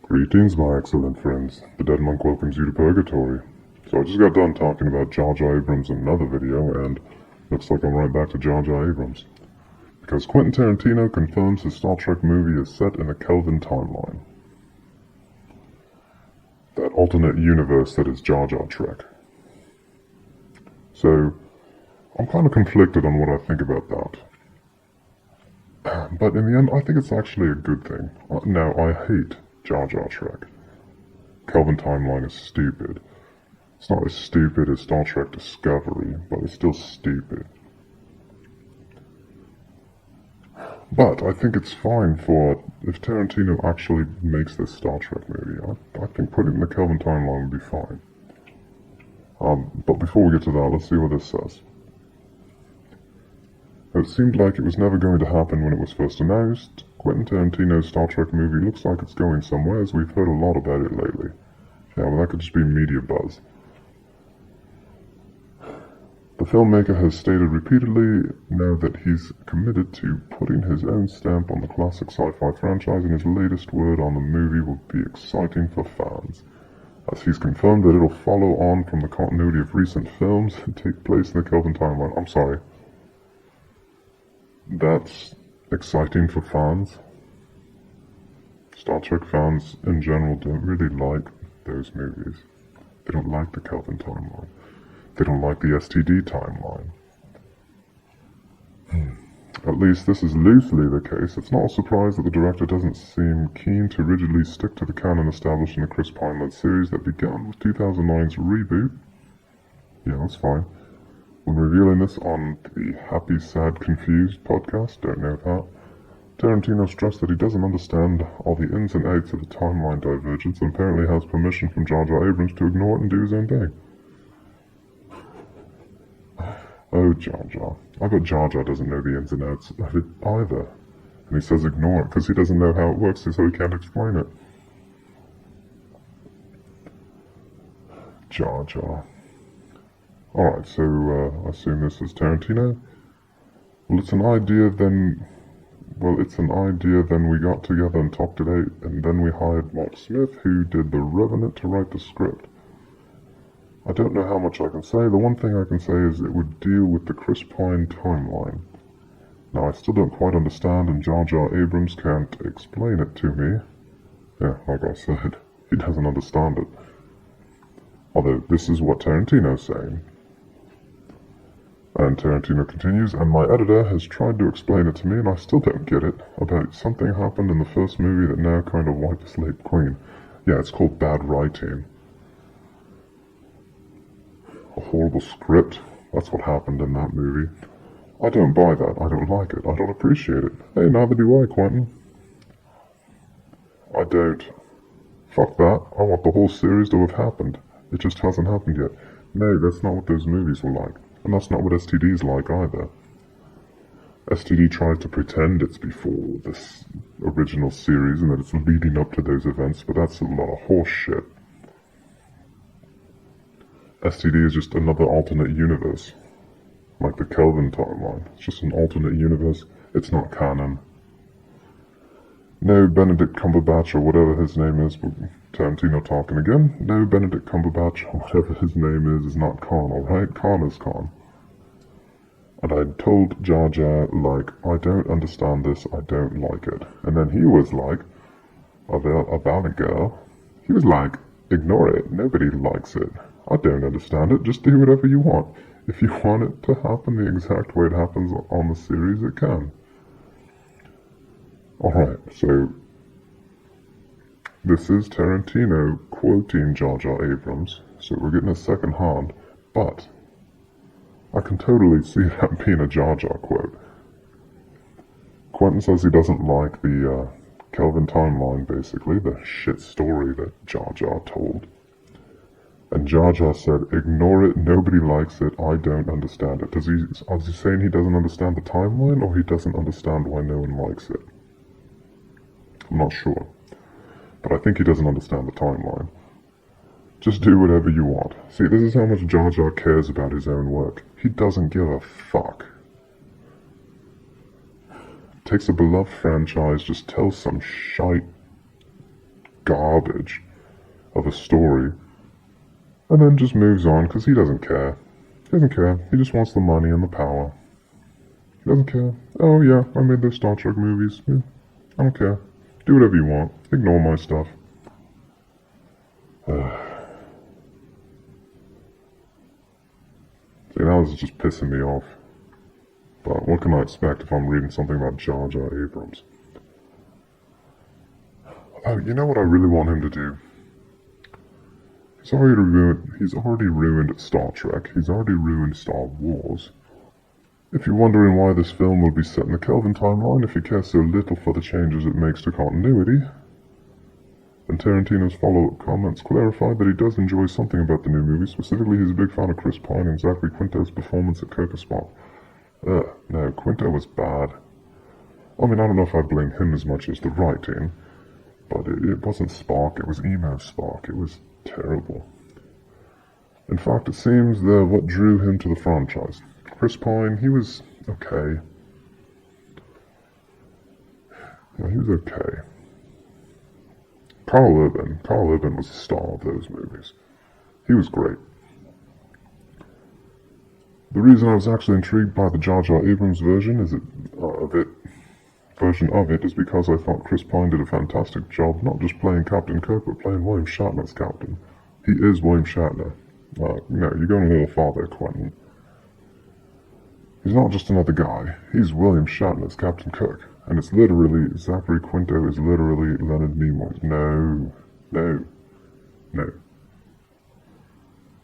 Greetings, my excellent friends. The Dead Monk welcomes you to Purgatory. So I just got done talking about JarJar Abrams in another video, and looks like I'm right back to JarJar Abrams. Because Quentin Tarantino confirms his Star Trek movie is set in a Kelvin timeline. That alternate universe that is JarJar Trek. So, I'm kind of conflicted on what I think about that. But in the end, I think it's actually a good thing. Now, I hate JarJar Trek. Kelvin timeline is stupid. It's not as stupid as Star Trek Discovery, but it's still stupid. But I think it's fine for if Tarantino actually makes this Star Trek movie. I think putting it in the Kelvin timeline would be fine. But before we get to that, let's see what this says. It seemed like it was never going to happen when it was first announced. Quentin Tarantino's Star Trek movie looks like it's going somewhere, as we've heard a lot about it lately. Yeah, well, that could just be media buzz. The filmmaker has stated repeatedly now that he's committed to putting his own stamp on the classic sci-fi franchise, and his latest word on the movie will be exciting for fans, as he's confirmed that it'll follow on from the continuity of recent films and take place in the Kelvin timeline. I'm sorry. That's exciting for fans. Star Trek fans in general don't really like those movies. They don't like the Kelvin timeline. They don't like the STD timeline. At least this is loosely the case. It's not a surprise that the director doesn't seem keen to rigidly stick to the canon established in the Chris Pine-led series that began with 2009's reboot. Yeah, that's fine. When revealing this on the Happy, Sad, Confused podcast, don't know that, Tarantino stressed that he doesn't understand all the ins and outs of the timeline divergence and apparently has permission from JarJar Abrams to ignore it and do his own thing. Oh, JarJar. I bet JarJar doesn't know the ins and outs of it either. And he says ignore it because he doesn't know how it works, so he can't explain it. JarJar. Alright, so I assume this is Tarantino. Well, it's an idea then we got together and talked it out, and then we hired Mark Smith, who did The Revenant, to write the script. I don't know how much I can say. The one thing I can say is it would deal with the Chris Pine timeline. Now, I still don't quite understand, and JarJar Abrams can't explain it to me. Yeah, like I said, he doesn't understand it. Although, this is what Tarantino's saying. And Tarantino continues, and my editor has tried to explain it to me, and I still don't get it, about something happened in the first movie that now kind of wiped the slate clean. Yeah, it's called bad writing. A horrible script. That's what happened in that movie. I don't buy that. I don't like it. I don't appreciate it. Hey, neither do I, Quentin. I don't. Fuck that. I want the whole series to have happened. It just hasn't happened yet. No, that's not what those movies were like. And that's not what STD's like either. STD tries to pretend it's before this original series and that it's leading up to those events, but that's a lot of horse shit. STD is just another alternate universe. Like the Kelvin timeline. It's just an alternate universe. It's not canon. No Benedict Cumberbatch or whatever his name is, Tarantino talking again. No Benedict Cumberbatch or whatever his name is not Khan, alright? Khan is Khan. And I told Jar Jar, like, I don't understand this, I don't like it. And then he was like, about a girl. He was like, ignore it, nobody likes it. I don't understand it, just do whatever you want. If you want it to happen the exact way it happens on the series, it can. Alright, so this is Tarantino quoting JarJar Abrams, so we're getting a second hand, but I can totally see that being a JarJar quote. Quentin says he doesn't like the Kelvin timeline, basically, the shit story that JarJar told. And JarJar said, ignore it, nobody likes it, I don't understand it. Is he saying he doesn't understand the timeline, or he doesn't understand why no one likes it? I'm not sure. But I think he doesn't understand the timeline. Just do whatever you want. See, this is how much Jar Jar cares about his own work. He doesn't give a fuck. Takes a beloved franchise, just tells some shite garbage of a story, and then just moves on because he doesn't care. He doesn't care. He just wants the money and the power. He doesn't care. Oh yeah, I made those Star Trek movies. Yeah, I don't care. Do whatever you want. Ignore my stuff. See, that was just pissing me off. But what can I expect if I'm reading something about JarJar Abrams? Oh, you know what I really want him to do? He's already ruined Star Trek. He's already ruined Star Wars. If you're wondering why this film will be set in the Kelvin timeline if he cares so little for the changes it makes to continuity, then Tarantino's follow-up comments clarified that he does enjoy something about the new movie. Specifically, he's a big fan of Chris Pine and Zachary Quinto's performance at Kirk and Spock. No, Quinto was bad. I mean, I don't know if I blame him as much as the writing, but it wasn't Spock, it was emo Spock. It was terrible. In fact, it seems that what drew him to the franchise. Chris Pine, he was okay. Yeah, he was okay. Carl Urban was the star of those movies. He was great. The reason I was actually intrigued by the JarJar Abrams version of it is because I thought Chris Pine did a fantastic job, not just playing Captain Kirk, but playing William Shatner as Captain. He is William Shatner. No, you're going a little far there, Quentin. He's not just another guy. He's William Shatner as Captain Kirk. And it's literally, Zachary Quinto is literally Leonard Nimoy. No.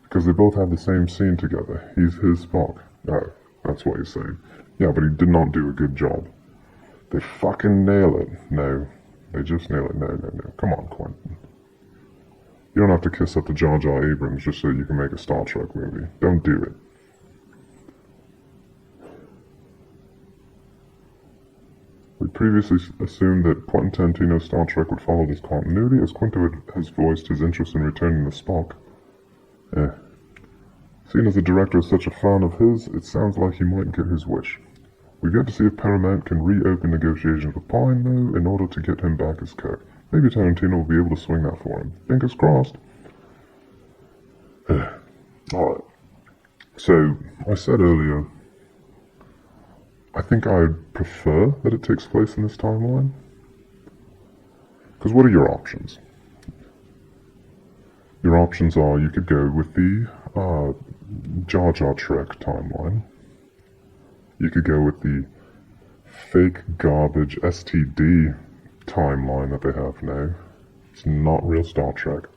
Because they both have the same scene together. He's his Spock. Oh, that's what he's saying. Yeah, but he did not do a good job. They fucking nail it. No. They just nail it. No. Come on, Quentin. You don't have to kiss up to JarJar Abrams just so you can make a Star Trek movie. Don't do it. We previously assumed that Quentin Tarantino Star Trek would follow this continuity, as Quinto has voiced his interest in returning to Spock. Seeing as the director is such a fan of his, it sounds like he might get his wish. We've yet to see if Paramount can reopen negotiations with Pine, though, in order to get him back as Kirk. Maybe Tarantino will be able to swing that for him. Fingers crossed. Alright. So, I said earlier, I think I'd prefer that it takes place in this timeline. Because what are your options? Your options are you could go with the JarJar Trek timeline. You could go with the fake garbage STD timeline that they have now. It's not real Star Trek.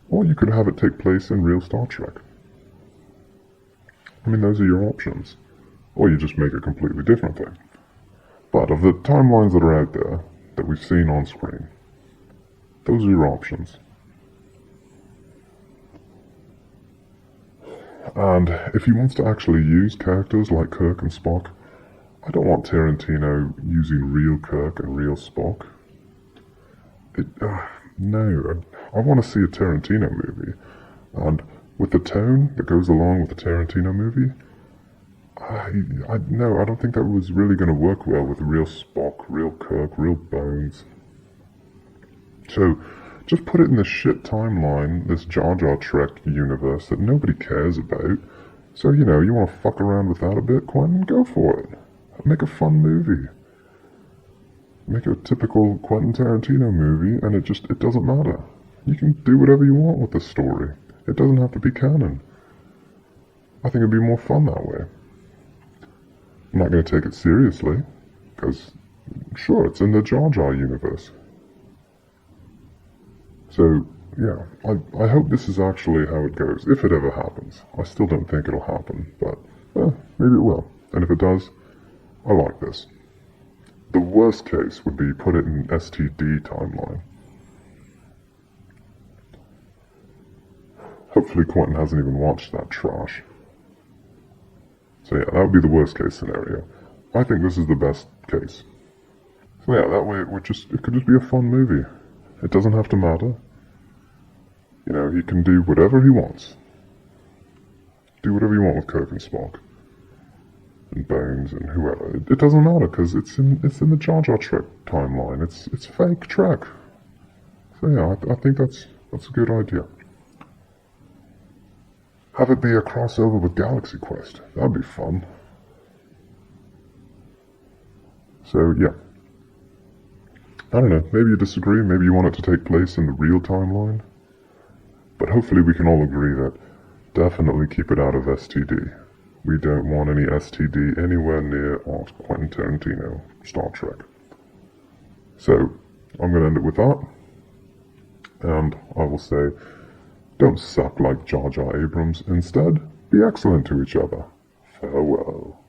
Or you could have it take place in real Star Trek. I mean, those are your options. Or you just make a completely different thing. But of the timelines that are out there, that we've seen on screen, those are your options. And if he wants to actually use characters like Kirk and Spock, I don't want Tarantino using real Kirk and real Spock. No, I want to see a Tarantino movie. And with the tone that goes along with the Tarantino movie, I don't think that was really going to work well with real Spock, real Kirk, real Bones. So, just put it in this shit timeline, this JarJar Trek universe that nobody cares about. So, you want to fuck around with that a bit, Quentin? Go for it. Make a fun movie. Make a typical Quentin Tarantino movie, and it doesn't matter. You can do whatever you want with the story. It doesn't have to be canon. I think it'd be more fun that way. I'm not going to take it seriously, because, sure, it's in the JarJar universe. So, yeah, I hope this is actually how it goes, if it ever happens. I still don't think it'll happen, but maybe it will. And if it does, I like this. The worst case would be put it in STD timeline. Hopefully Quentin hasn't even watched that trash. So yeah, that would be the worst case scenario. I think this is the best case. So yeah, that way it could just be a fun movie. It doesn't have to matter. He can do whatever he wants. Do whatever you want with Kirk and Spock. And Bones and whoever. It doesn't matter, because it's in the JarJar Trek timeline. It's fake Trek. So yeah, I think that's a good idea. Have it be a crossover with Galaxy Quest. That'd be fun. So yeah. I don't know, maybe you disagree, maybe you want it to take place in the real timeline. But hopefully we can all agree that definitely keep it out of STD. We don't want any STD anywhere near our Quentin Tarantino Star Trek. So, I'm going to end it with that. And I will say, don't suck like Jar Jar Abrams. Instead, be excellent to each other. Farewell.